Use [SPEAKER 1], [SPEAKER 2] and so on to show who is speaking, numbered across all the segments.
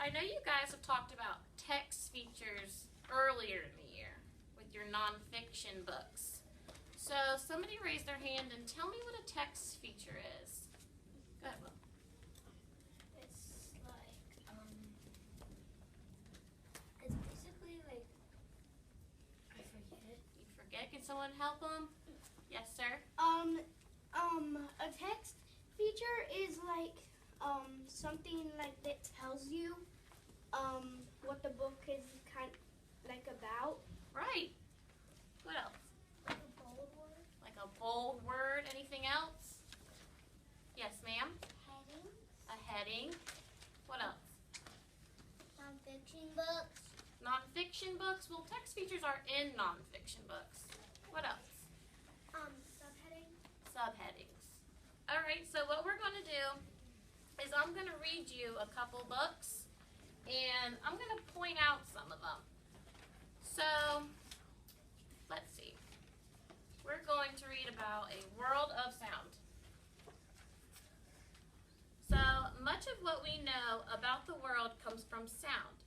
[SPEAKER 1] I know you guys have talked about text features earlier in the year with your nonfiction books. So somebody raise their hand and tell me what a text feature is. Go ahead, Will.
[SPEAKER 2] It's like, it's basically like, I forget.
[SPEAKER 1] You forget? Can someone help them? Yes, sir.
[SPEAKER 2] A text feature is like, something like that tells you, what the book is kind like about.
[SPEAKER 1] Right. What else?
[SPEAKER 2] Like a bold word.
[SPEAKER 1] Like a bold word. Anything else? Yes, ma'am.
[SPEAKER 2] Heading.
[SPEAKER 1] A heading. What else?
[SPEAKER 2] Nonfiction books.
[SPEAKER 1] Nonfiction books. Well, text features are in nonfiction books. What else?
[SPEAKER 2] Subheading.
[SPEAKER 1] Subheadings. All right, so what we're going to do is I'm going to read you a couple books, and I'm going to point out some of them. So, let's see. We're going to read about a world of sound. So, much of what we know about the world comes from sound.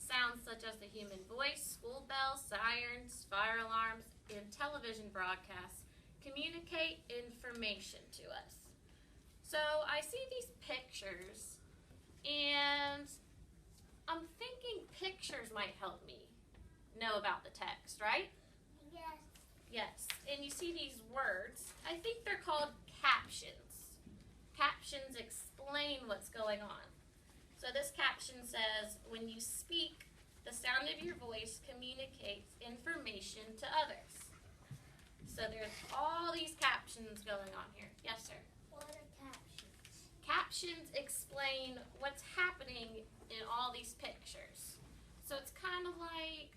[SPEAKER 1] Sounds such as the human voice, school bells, sirens, fire alarms, and television broadcasts communicate information to us. So I see these pictures, and I'm thinking pictures might help me know about the text, right?
[SPEAKER 2] Yes.
[SPEAKER 1] Yes, and you see these words. I think they're called captions. Captions explain what's going on. So this caption says, when you speak, the sound of your voice communicates information to others. So there's all these captions going on here. Yes, sir?
[SPEAKER 2] What are captions?
[SPEAKER 1] Captions explain what's happening in all these pictures. So it's kind of like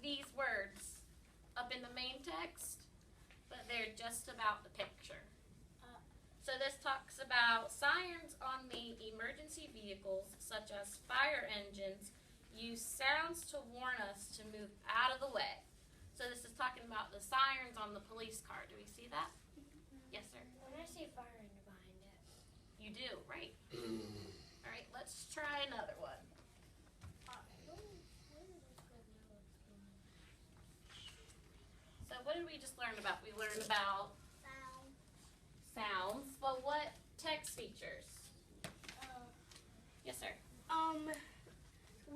[SPEAKER 1] these words up in the main text, but they're just about the picture. So this talks about sirens on the emergency vehicles, such as fire engines, use sounds to warn us to move out of the way. So this is talking about the sirens on the police car. Do we see that? Yes, sir.
[SPEAKER 2] When I see fire engine behind it.
[SPEAKER 1] You do, right. All right, let's try another one. So what did we just learn about? We learned about sounds, but what text features? Yes, sir.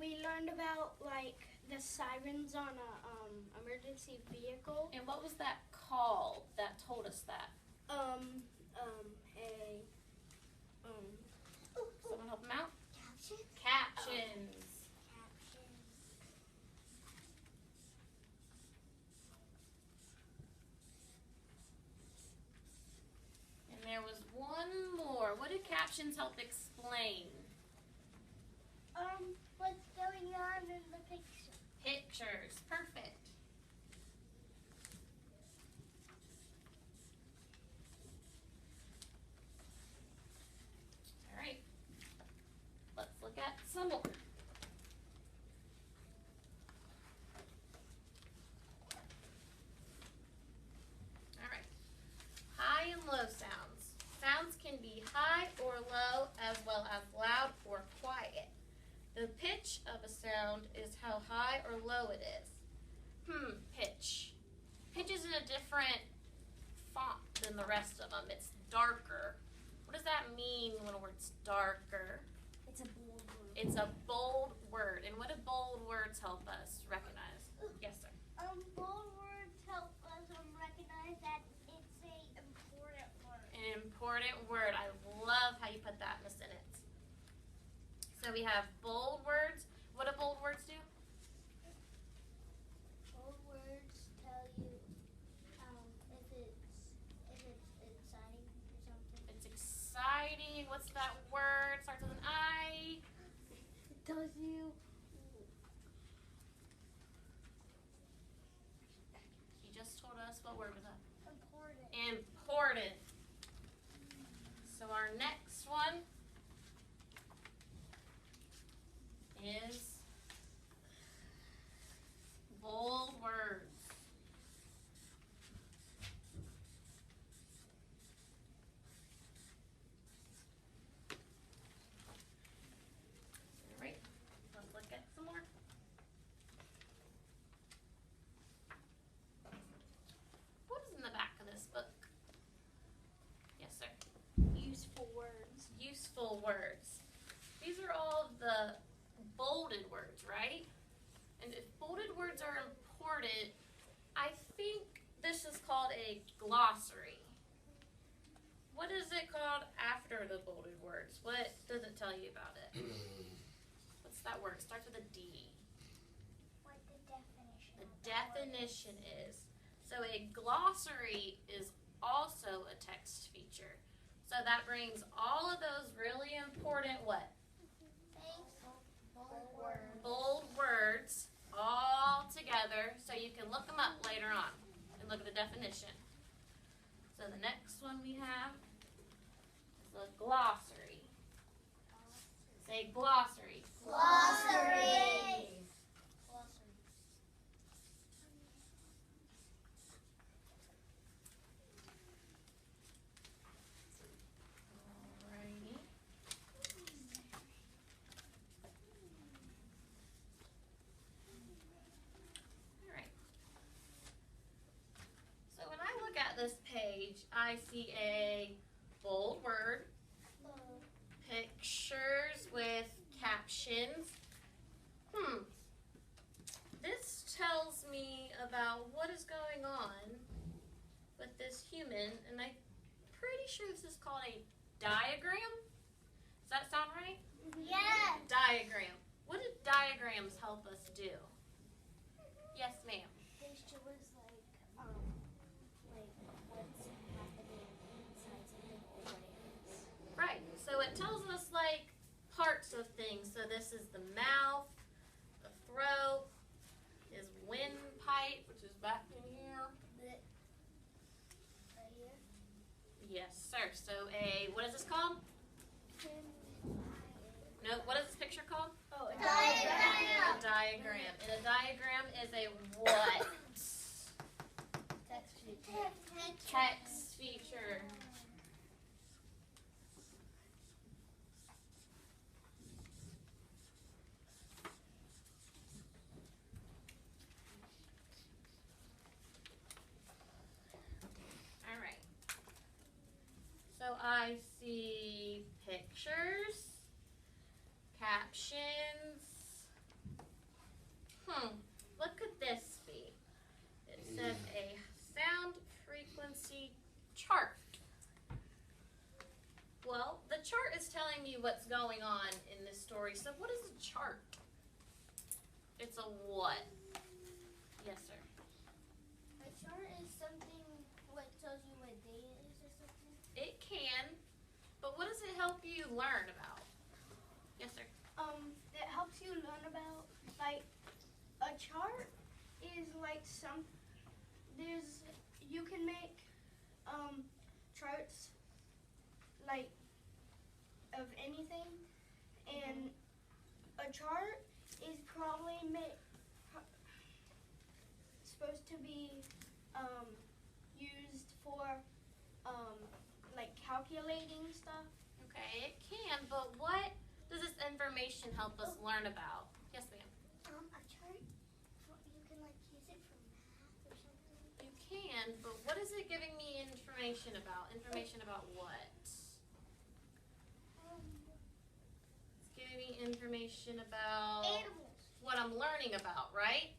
[SPEAKER 2] We learned about like the sirens on a emergency vehicle.
[SPEAKER 1] And what was that called that told us that? Someone help them out?
[SPEAKER 2] Caption?
[SPEAKER 1] Captions. And there was one more. What do captions help explain?
[SPEAKER 2] What's going on in the picture?
[SPEAKER 1] Pictures. Perfect. All right. Let's look at some more. All right. High and low sounds. Sounds can be high or low, as well as loud or quiet. The pitch of a sound is how high or low it is. Pitch. Pitch is in a different font than the rest of them. It's darker. What does that mean when a word's darker?
[SPEAKER 2] It's a bold word.
[SPEAKER 1] It's a bold word. And what do bold words help us recognize? Yes, sir.
[SPEAKER 2] Bold words help us recognize that it's a important word.
[SPEAKER 1] An important word. I love how you put that in a sentence. So we have bold words. What do bold words do?
[SPEAKER 2] Bold words tell you if it's exciting or something.
[SPEAKER 1] It's exciting. What's that word? Starts with an I.
[SPEAKER 2] It tells you.
[SPEAKER 1] He just told us what word was that?
[SPEAKER 2] Important.
[SPEAKER 1] Important. So our next one is bold words. colorful words. These are all the bolded words, right? And if bolded words are important, I think this is called a glossary. What is it called after the bolded words? What does it tell you about it? What's that word? It starts with a D.
[SPEAKER 3] What the definition?
[SPEAKER 1] The definition is. So a glossary is also a text feature. So that brings all of those really important what? Bold words all together so you can look them up later on and look at the definition. So the next one we have is a glossary. Say glossary.
[SPEAKER 3] Glossary.
[SPEAKER 1] Alrighty. Alright. So when I look at this page, I see a bold word, pictures with captions. This tells me about what is going on with this human, and I'm pretty sure this is called a diagram. Does that sound right?
[SPEAKER 3] Yes.
[SPEAKER 1] Diagram. What do diagrams help us do? Yes, ma'am.
[SPEAKER 3] They show us like what's happening inside something or what it is.
[SPEAKER 1] Right. So it tells us like parts of things. So this is the mouth, the throat, his windpipe, which is back in here.
[SPEAKER 3] Right here.
[SPEAKER 1] Yes, sir. So what is this called? No, what is this picture called?
[SPEAKER 2] Oh, a
[SPEAKER 3] Diagram.
[SPEAKER 1] A diagram. And a diagram is a what?
[SPEAKER 3] Text feature.
[SPEAKER 1] Text feature. All right. So I see pictures, captions. What could this be? It says a sound frequency chart. Well, the chart is telling you what's going on in this story. So what is a chart? It's a what? Yes, sir.
[SPEAKER 3] A chart is something what tells you what day it is or something.
[SPEAKER 1] It can, but what does it help you learn about? Yes, sir.
[SPEAKER 2] It helps you learn about, like, a chart is like you can make charts like of anything, and a chart is probably supposed to be used for like calculating stuff.
[SPEAKER 1] Okay, it can, but what does this information help us learn about? Yes, ma'am.
[SPEAKER 3] A chart, you can like use it for math or something.
[SPEAKER 1] You can, but what is it giving me information about? Information about what? It's giving me information about
[SPEAKER 3] Animals.
[SPEAKER 1] what I'm learning about, right?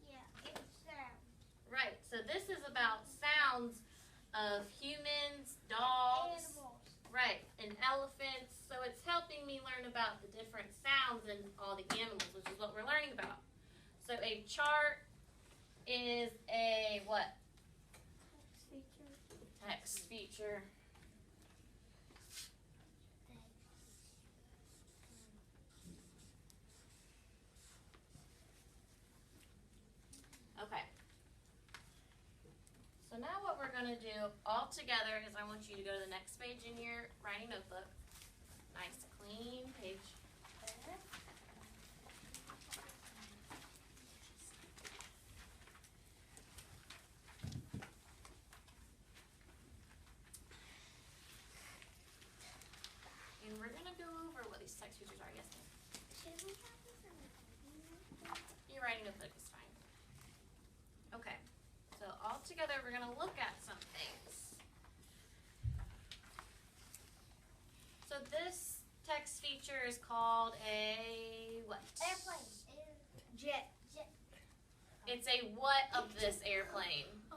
[SPEAKER 3] Yeah. It's sound.
[SPEAKER 1] Right, so this is about sounds of humans, dogs,
[SPEAKER 3] Animals.
[SPEAKER 1] right, and elephants. So it's helping me learn about the different sounds and all the animals, which is what we're learning about. So a chart is a what? Text feature. Okay. So now what we're going to do all together is I want you to go to the next page in your writing notebook. Nice clean page. And we're going to go over what these text features are. Yes, ma'am.
[SPEAKER 3] Should we have this in the
[SPEAKER 1] Your writing notebook is fine. Okay. So all together we're going to look at some things. So this text feature is called a what?
[SPEAKER 3] Airplane.
[SPEAKER 2] Jet.
[SPEAKER 1] It's a what of this airplane?
[SPEAKER 3] Oh.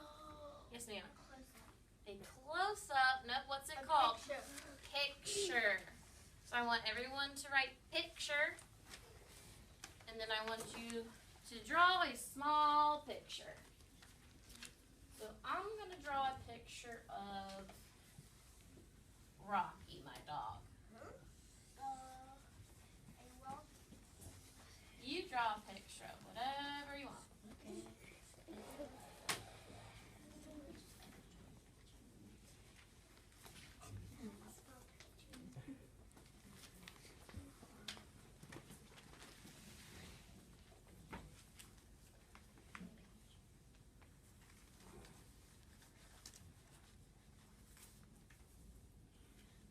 [SPEAKER 1] Yes, ma'am.
[SPEAKER 3] Close up.
[SPEAKER 1] A close-up. Nope, what's it called?
[SPEAKER 2] Picture.
[SPEAKER 1] Picture. So I want everyone to write picture. And then I want you to draw a small picture. So I'm going to draw a picture of Rocky, my dog.
[SPEAKER 3] Well,
[SPEAKER 1] You draw a picture of whatever you want.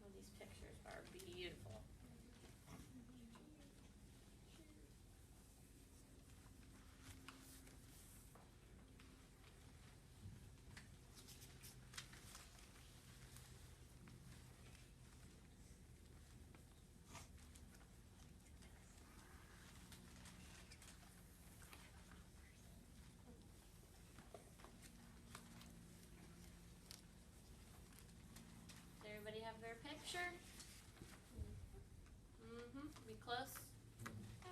[SPEAKER 1] Oh, these pictures are beautiful. Does everybody have their picture? We close?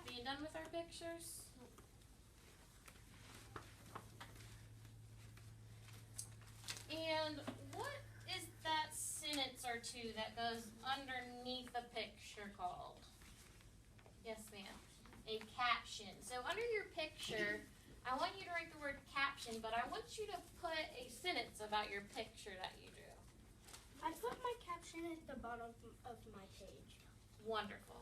[SPEAKER 1] Being done with our pictures? And what is that sentence or two that goes underneath the picture called? Yes, ma'am. A caption. So under your picture, I want you to write the word caption, but I want you to put a sentence about your picture that you drew.
[SPEAKER 2] I put my caption at the bottom of my page.
[SPEAKER 1] Wonderful.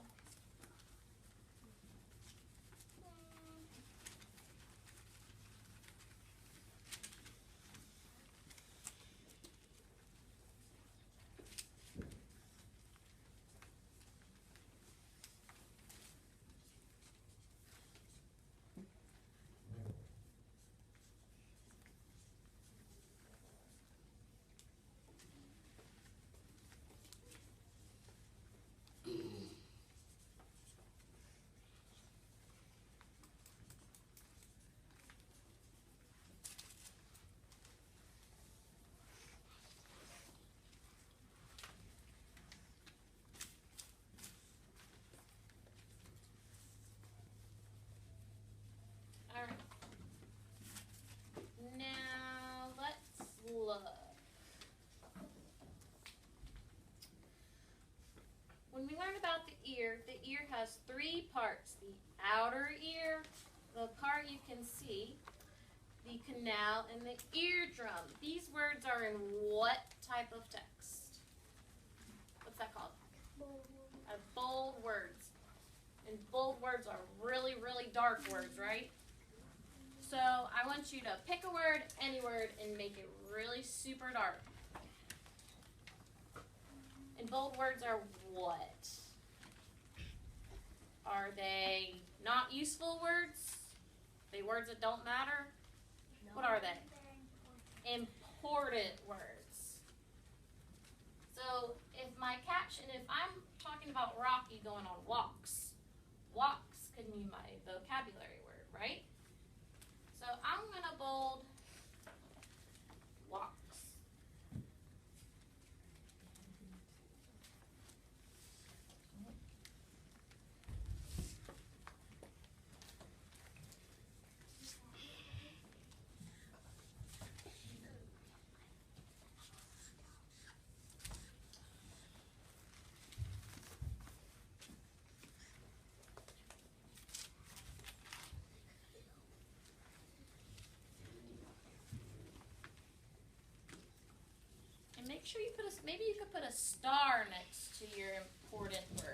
[SPEAKER 1] All right. Now let's look. When we learn about the ear has three parts. The outer ear, the part you can see, the canal, and the eardrum. These words are in what type of text? What's that called? Bold words. And bold words are really, really dark words, right? So I want you to pick a word, any word, and make it really super dark. And bold words are what? Are they not useful words? Are they words that don't matter? What are they? Important words. So if I'm talking about Rocky going on walks, walks could mean my vocabulary word, right? So I'm going to bold walks. Make sure you maybe you could put a star next to your important word.